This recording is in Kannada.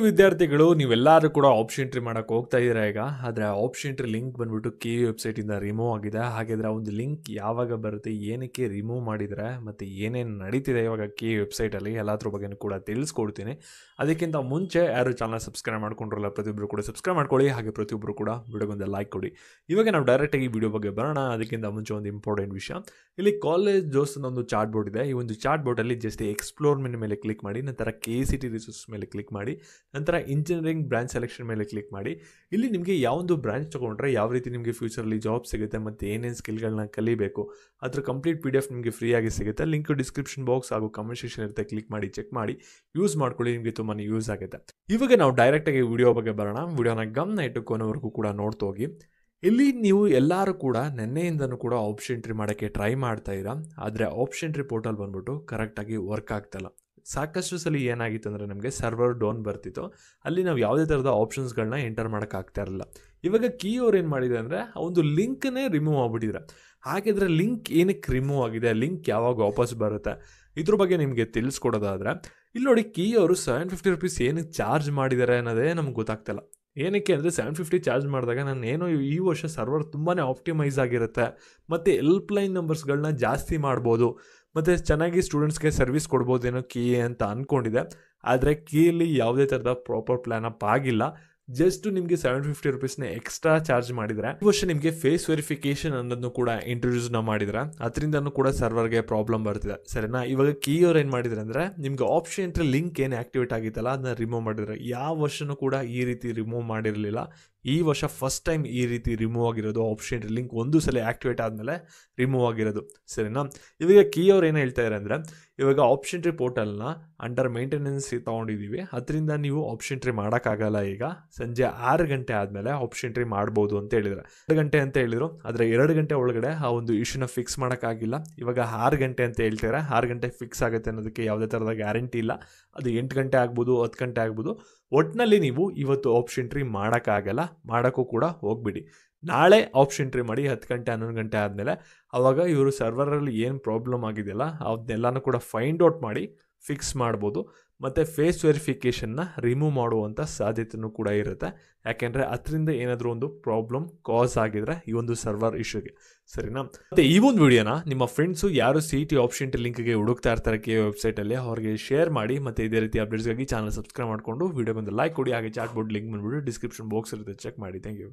ವಿದ್ಯಾರ್ಥಿಗಳು ನೀವೆಲ್ಲರೂ ಕೂಡ ಆಪ್ಷನ್ ಎಂಟ್ರಿ ಮಾಡಕ್ಕೆ ಹೋಗ್ತಾ ಇದ್ದೀರಾ ಈಗ. ಆದರೆ ಆಪ್ಷನ್ ಎಂಟ್ರಿ ಲಿಂಕ್ ಬಂದ್ಬಿಟ್ಟು KU ವೆಬ್ಸೈಟಿಂದ ರಿಮೂವ್ ಆಗಿದೆ. ಹಾಗಾದರೆ ಆ ಒಂದು ಲಿಂಕ್ ಯಾವಾಗ ಬರುತ್ತೆ, ಏನಕ್ಕೆ ರಿಮೂವ್ ಮಾಡಿದರೆ ಮತ್ತು ಏನೇನು ನಡೀತಿದೆ ಇವಾಗ KU ವೆಬ್ಸೈಟಲ್ಲಿ ಎಲ್ಲದ್ರ ಬಗ್ಗೆನೂ ಕೂಡ ತಿಳಿಸ್ಕೊಡ್ತೀನಿ. ಅದಕ್ಕಿಂತ ಮುಂಚೆ ಯಾರು ಚಾನಲ್ ಸಬ್ಸ್ಕ್ರೈಬ್ ಮಾಡ್ಕೊಂಡ್ರಲ್ಲ ಪ್ರತಿಯೊಬ್ಬರು ಕೂಡ ಸಬ್ಸ್ಕ್ರೈಬ್ ಮಾಡ್ಕೊಳ್ಳಿ. ಹಾಗೆ ಪ್ರತಿಯೊಬ್ಬರು ಕೂಡ ವಿಡಿಯೋಗೊಂದು ಲೈಕ್ ಕೊಡಿ. ಇವಾಗ ನಾವು ಡೈರೆಕ್ಟಾಗಿ ವಿಡಿಯೋ ಬಗ್ಗೆ ಬರೋಣ. ಅದಕ್ಕಿಂತ ಮುಂಚೆ ಒಂದು ಇಂಪಾರ್ಟೆಂಟ್ ವಿಷಯ, ಇಲ್ಲಿ ಕಾಲೇಜ್ ಜೋಸ್ ಒಂದು ಚಾರ್ಟ್ ಬೋರ್ಡ್ ಇದೆ. ಈ ಒಂದು ಚಾರ್ಟ್ ಬೋರ್ಡಲ್ಲಿ ಜಸ್ಟ್ ಎಕ್ಸ್ಪ್ಲೋರ್ ಮೆನು ಮೇಲೆ ಕ್ಲಿಕ್ ಮಾಡಿ, ನಂತರ KCT ರಿಸೋರ್ಸ್ ಮೇಲೆ ಕ್ಲಿಕ್ ಮಾಡಿ, ನಂತರ ಇಂಜಿನಿಯರಿಂಗ್ ಬ್ರಾಂಚ್ ಸೆಲೆಕ್ಷನ್ ಮೇಲೆ ಕ್ಲಿಕ್ ಮಾಡಿ. ಇಲ್ಲಿ ನಿಮಗೆ ಯಾವೊಂದು ಬ್ರಾಂಚ್ ತೊಗೊಂಡ್ರೆ ಯಾವ ರೀತಿ ನಿಮಗೆ ಫ್ಯೂಚರಲ್ಲಿ ಜಾಬ್ ಸಿಗುತ್ತೆ ಮತ್ತು ಏನೇನು ಸ್ಕಿಲ್ಗಳನ್ನ ಕಲಿಬೇಕು ಅದ್ರ ಕಂಪ್ಲೀಟ್ PDF ನಿಮಗೆ ಫ್ರೀಯಾಗಿ ಸಿಗುತ್ತೆ. ಲಿಂಕ್ ಡಿಸ್ಕ್ರಿಪ್ಷನ್ ಬಾಕ್ಸ್ ಹಾಗೂ ಕಮೆಂಟ್ ಸೆಕ್ಷನ್ ಇರುತ್ತೆ, ಕ್ಲಿಕ್ ಮಾಡಿ ಚೆಕ್ ಮಾಡಿ ಯೂಸ್ ಮಾಡ್ಕೊಳ್ಳಿ, ನಿಮಗೆ ತುಂಬಾ ಯೂಸ್ ಆಗುತ್ತೆ. ಇವಾಗ ನಾವು ಡೈರೆಕ್ಟಾಗಿ ವಿಡಿಯೋ ಬಗ್ಗೆ ಬರೋಣ. ವಿಡಿಯೋನ ಗಮನ ಇಟ್ಟು ಕೊನೆವರೆಗೂ ಕೂಡ ನೋಡ್ತಾ ಹೋಗಿ. ಇಲ್ಲಿ ನೀವು ಎಲ್ಲರೂ ಕೂಡ ನೆನ್ನೆಯಿಂದನೂ ಕೂಡ ಆಪ್ಷನ್ ಎಂಟ್ರಿ ಮಾಡೋಕ್ಕೆ ಟ್ರೈ ಮಾಡ್ತಾ ಇದ್ದೀರಾ, ಆದರೆ ಆಪ್ಷನ್ ಎಂಟ್ರಿ ಪೋರ್ಟಲ್ ಬಂದ್ಬಿಟ್ಟು ಕರೆಕ್ಟಾಗಿ ವರ್ಕ್ ಆಗ್ತಾಯಿಲ್ಲ. ಸಾಕಷ್ಟು ಸಲ ಏನಾಗಿತ್ತು ಅಂದರೆ ನಮಗೆ ಸರ್ವರ್ ಡೌನ್ ಬರ್ತಿತ್ತು, ಅಲ್ಲಿ ನಾವು ಯಾವುದೇ ಥರದ ಆಪ್ಷನ್ಸ್ಗಳನ್ನ ಎಂಟರ್ ಮಾಡೋಕ್ಕಾಗ್ತಾ ಇರಲಿಲ್ಲ. ಇವಾಗ KU ಏನು ಮಾಡಿದೆ ಅಂದರೆ ಆ ಒಂದು ಲಿಂಕ್ನೇ ರಿಮೂವ್ ಆಗಿಬಿಟ್ಟಿದ್ರೆ. ಹಾಗಿದ್ರೆ ಲಿಂಕ್ ಏನಕ್ಕೆ ರಿಮೂವ್ ಆಗಿದೆ, ಲಿಂಕ್ ಯಾವಾಗ ವಾಪಸ್ ಬರುತ್ತೆ, ಇದ್ರ ಬಗ್ಗೆ ನಿಮಗೆ ತಿಳಿಸ್ಕೊಡೋದಾದರೆ ಇಲ್ಲಿ ನೋಡಿ, KU $750 ರೂಪೀಸ್ ಏನಕ್ಕೆ ಚಾರ್ಜ್ ಮಾಡಿದ್ದಾರೆ ಅನ್ನೋದೇ ನಮ್ಗೆ ಗೊತ್ತಾಗ್ತಿಲ್ಲ. ಏನಕ್ಕೆ ಅಂದರೆ $750 ಚಾರ್ಜ್ ಮಾಡಿದಾಗ ನಾನು ಏನೋ ಈ ವರ್ಷ ಸರ್ವರ್ ತುಂಬಾ ಆಪ್ಟಿಮೈಸ್ ಆಗಿರುತ್ತೆ ಮತ್ತು ಹೆಲ್ಪ್ಲೈನ್ ನಂಬರ್ಸ್ಗಳನ್ನ ಜಾಸ್ತಿ ಮಾಡ್ಬೋದು ಮತ್ತು ಚೆನ್ನಾಗಿ ಸ್ಟೂಡೆಂಟ್ಸ್ಗೆ ಸರ್ವಿಸ್ ಕೊಡ್ಬೋದೇನೋ KU ಅಂತ ಅಂದ್ಕೊಂಡಿದೆ. ಆದರೆ KUಲಿ ಯಾವುದೇ ಥರದ ಪ್ರಾಪರ್ ಪ್ಲ್ಯಾನ್ ಅಪ್ ಆಗಿಲ್ಲ. ಜಸ್ಟ್ ನಿಮಗೆ $750 ರೂಪೀಸ್ನ ಎಕ್ಸ್ಟ್ರಾ ಚಾರ್ಜ್ ಮಾಡಿದರೆ ಈ ವರ್ಷ ನಿಮಗೆ ಫೇಸ್ ವೆರಿಫಿಕೇಷನ್ ಅನ್ನೋದನ್ನು ಕೂಡ ಇಂಟ್ರೊಡ್ಯೂಸ್ನ ಮಾಡಿದರೆ ಅದರಿಂದನೂ ಕೂಡ ಸರ್ವರ್ಗೆ ಪ್ರಾಬ್ಲಮ್ ಬರ್ತಿದೆ, ಸರಿನಾ. ಇವಾಗ KU ಏನು ಮಾಡಿದರೆ ಅಂದರೆ ನಿಮಗೆ ಆಪ್ಷನ್ ಎಂಟ್ರಿ ಲಿಂಕ್ ಏನು ಆ್ಯಕ್ಟಿವೇಟ್ ಆಗಿತ್ತಲ್ಲ ಅದನ್ನ ರಿಮೂವ್ ಮಾಡಿದರೆ. ಯಾವ ವರ್ಷನೂ ಕೂಡ ಈ ರೀತಿ ರಿಮೂವ್ ಮಾಡಿರಲಿಲ್ಲ. ಈ ವರ್ಷ ಫಸ್ಟ್ ಟೈಮ್ ಈ ರೀತಿ ರಿಮೂವ್ ಆಗಿರೋದು. ಆಪ್ಷನ್ ಎಂಟ್ರಿ ಲಿಂಕ್ ಒಂದು ಸಲ ಆ್ಯಕ್ಟಿವೇಟ್ ಆದಮೇಲೆ ರಿಮೂವ್ ಆಗಿರೋದು, ಸರಿನಾ. ಇವಾಗ KU ಏನು ಹೇಳ್ತಾ ಇದ್ದಾರೆ ಅಂದರೆ ಇವಾಗ ಆಪ್ಷನ್ ಎಂಟ್ರಿ ಪೋರ್ಟಲ್ನ ಅಂಡರ್ ಮೇಂಟೆನೆನ್ಸ್ ತೊಗೊಂಡಿದ್ದೀವಿ, ಅದರಿಂದ ನೀವು ಆಪ್ಷನ್ ಎಂಟ್ರಿ ಮಾಡೋಕ್ಕಾಗಲ್ಲ. ಈಗ ಸಂಜೆ 6 ಗಂಟೆ ಆದಮೇಲೆ ಆಪ್ಷನ್ ಎಂಟ್ರಿ ಮಾಡ್ಬೋದು ಅಂತ ಹೇಳಿದರೆ 2 ಗಂಟೆ ಅಂತ ಹೇಳಿದರು, ಆದರೆ 2 ಗಂಟೆ ಒಳಗಡೆ ಆ ಒಂದು ಇಶ್ಯೂನ ಫಿಕ್ಸ್ ಮಾಡೋಕ್ಕಾಗಿಲ್ಲ. ಇವಾಗ 6 ಗಂಟೆ ಅಂತ ಹೇಳ್ತಾರೆ. 6 ಗಂಟೆ ಫಿಕ್ಸ್ ಆಗುತ್ತೆ ಅನ್ನೋದಕ್ಕೆ ಯಾವುದೇ ಥರದ ಗ್ಯಾರಂಟಿ ಇಲ್ಲ. ಅದು 8 ಗಂಟೆ ಆಗ್ಬೋದು, 10 ಗಂಟೆ ಆಗ್ಬೋದು. ಒಟ್ಟಿನಲ್ಲಿ ನೀವು ಇವತ್ತು ಆಪ್ಷನ್ ಎಂಟ್ರಿ ಮಾಡೋಕ್ಕಾಗಲ್ಲ, ಮಾಡೋಕ್ಕೂ ಕೂಡ ಹೋಗ್ಬಿಡಿ. ನಾಳೆ ಆಪ್ಷನ್ ಎಂಟ್ರಿ ಮಾಡಿ 10 ಗಂಟೆ 11 ಗಂಟೆ ಆದಮೇಲೆ. ಆವಾಗ ಇವರು ಸರ್ವರಲ್ಲಿ ಏನು ಪ್ರಾಬ್ಲಮ್ ಆಗಿದೆಯಲ್ಲ ಅದನ್ನೆಲ್ಲನೂ ಕೂಡ ಫೈಂಡ್ ಔಟ್ ಮಾಡಿ ಫಿಕ್ಸ್ ಮಾಡ್ಬೋದು ಮತ್ತು ಫೇಸ್ ವೆರಿಫಿಕೇಷನ್ನ ರಿಮೂವ್ ಮಾಡುವಂಥ ಸಾಧ್ಯತೆಯೂ ಕೂಡ ಇರುತ್ತೆ. ಯಾಕೆಂದರೆ ಅದರಿಂದ ಏನಾದರೂ ಒಂದು ಪ್ರಾಬ್ಲಮ್ ಕಾಸ್ ಆಗಿದ್ರೆ ಈ ಒಂದು ಸರ್ವರ್ ಇಶ್ಯೂಗೆ, ಸರಿನಾ. ಮತ್ತು ಈ ಒಂದು ವಿಡಿಯೋನ ನಿಮ್ಮ ಫ್ರೆಂಡ್ಸು ಯಾರು CET ಆಪ್ಷನ್ ಎಂಟ್ರಿ ಲಿಂಕ್ಗೆ ಹುಡುಕ್ತಾ ಇರ್ತಾರೆ KU ವೆಬ್ಸೈಟಲ್ಲಿ ಅವ್ರಿಗೆ ಶೇರ್ ಮಾಡಿ. ಮತ್ತು ಇದೇ ರೀತಿ ಅಪ್ಡೇಟ್ಸ್ಗಾಗಿ ಚಾನಲ್ ಸಬ್ಸ್ಕ್ರೈಬ್ ಮಾಡಿಕೊಂಡು ವಿಡಿಯೋಗೊಂದು ಲೈಕ್ ಕೊಡಿ. ಹಾಗೆ ಚಾಟ್ ಬೋರ್ಡ್ ಲಿಂಕ್ ಬಂದುಬಿಟ್ಟು ಡಿಸ್ಕ್ರಿಪ್ಷನ್ ಬಾಕ್ಸ್ ಇರುತ್ತೆ, ಚೆಕ್ ಮಾಡಿ. Thank you.